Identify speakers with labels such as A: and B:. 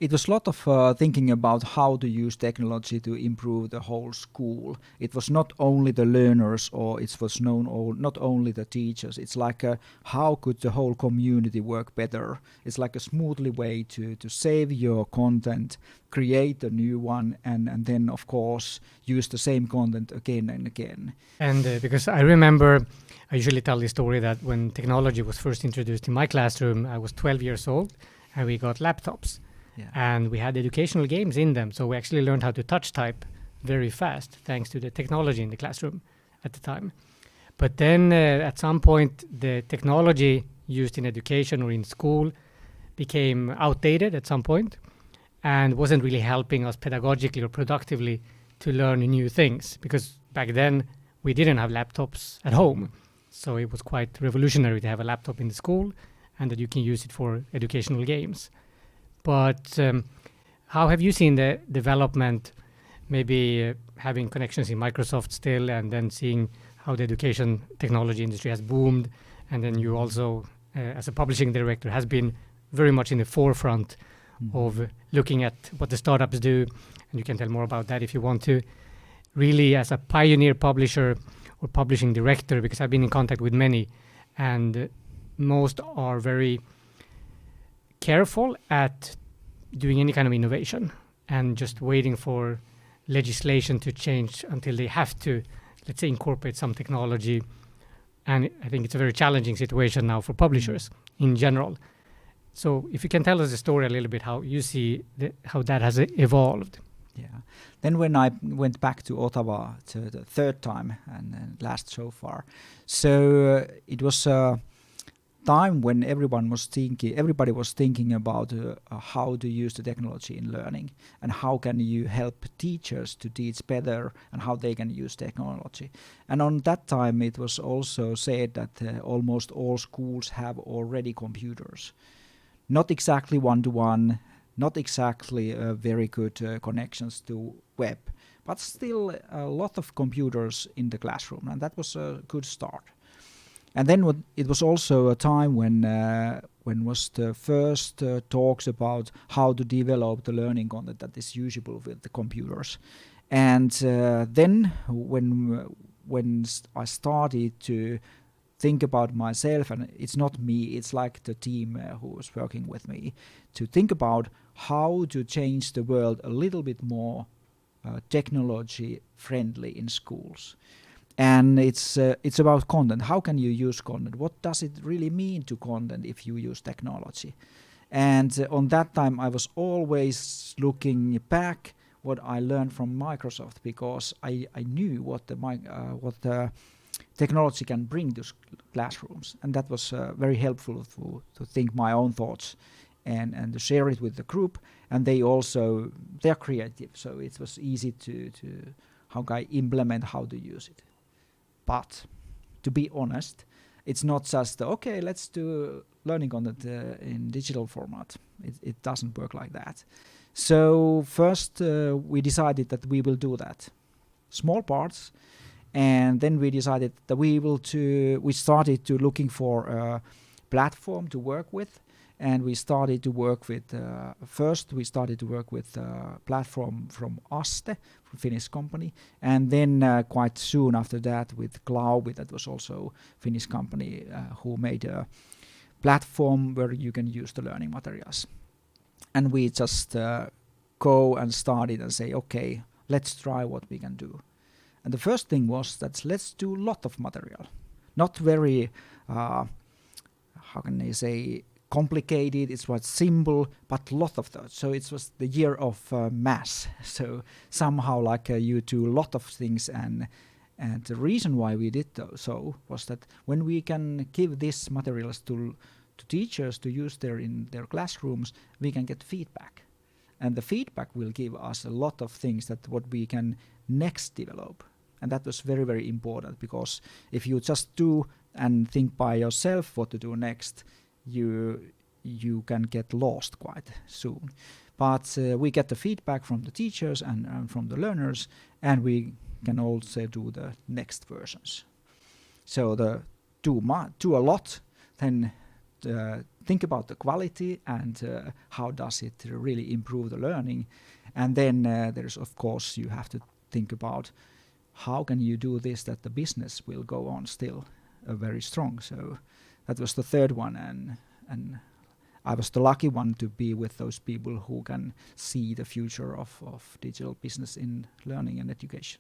A: It was a lot of thinking about how to use technology to improve the whole school. It was not only the learners, or it was not only the teachers. It's like how could the whole community work better? It's like a smoothly way to save your content, create a new one, and then of course use the same content again and again.
B: And because I remember, I usually tell the story that when technology was first introduced in my classroom, I was 12 years old, and we got laptops.
A: Yeah.
B: And we had educational games in them. So we actually learned how to touch type very fast, thanks to the technology in the classroom at the time. But then at some point, the technology used in education or in school became outdated at some point and wasn't really helping us pedagogically or productively to learn new things. Because back then, we didn't have laptops at home. So it was quite revolutionary to have a laptop in the school and that you can use it for educational games. But how have you seen the development, maybe having connections in Microsoft still, and then seeing how the education technology industry has boomed, and then you also, as a publishing director, has been very much in the forefront of looking at what the startups do, and you can tell more about that if you want to. Really, as a pioneer publisher or publishing director, because I've been in contact with many, and most are very careful at doing any kind of innovation and just waiting for legislation to change until they have to, let's say, incorporate some technology. And I think it's a very challenging situation now for publishers in general. So if you can tell us the story a little bit, how you see how that has evolved.
A: Yeah. Then when I went back to Ottawa to the third time and last so far, so it was time when everybody was thinking about how to use the technology in learning and how can you help teachers to teach better and how they can use technology. And on that time it was also said that almost all schools have already computers. Not exactly one-to-one, not exactly very good connections to web, but still a lot of computers in the classroom, and that was a good start. And then it was also a time when was the first talks about how to develop the learning content that is usable with the computers. And then when I started to think about myself, and it's not me, it's like the team who was working with me, to think about how to change the world a little bit more technology friendly in schools. And it's about content. How can you use content? What does it really mean to content if you use technology? And on that time, I was always looking back what I learned from Microsoft, because I knew what the technology can bring to classrooms, and that was very helpful to think my own thoughts and to share it with the group. And they're creative, so it was easy to how can I implement how to use it. But to be honest, it's not just, okay, let's do learning content in digital format. It doesn't work like that. So first we decided that we will do that. Small parts. And then we decided that we started to looking for a platform to work with. And we started to work with, a platform from Aste, from Finnish company. And then quite soon after that with Klaubi, that was also Finnish company who made a platform where you can use the learning materials. And we just go and started and say, okay, let's try what we can do. And the first thing was that let's do a lot of material. Not very, how can I say, complicated, it was simple, but a lot of those. So it was the year of mass. So somehow like you do a lot of things, and the reason why we did so was that when we can give these materials to teachers to use in their classrooms, we can get feedback. And the feedback will give us a lot of things that what we can next develop. And that was very, very important, because if you just do and think by yourself what to do next, you can get lost quite soon. But we get the feedback from the teachers and from the learners, and we can also do the next versions. So do a lot, then think about the quality and how does it really improve the learning. And then there's, of course, you have to think about how can you do this that the business will go on still very strong. So that was the third one, and I was the lucky one to be with those people who can see the future of digital business in learning and education.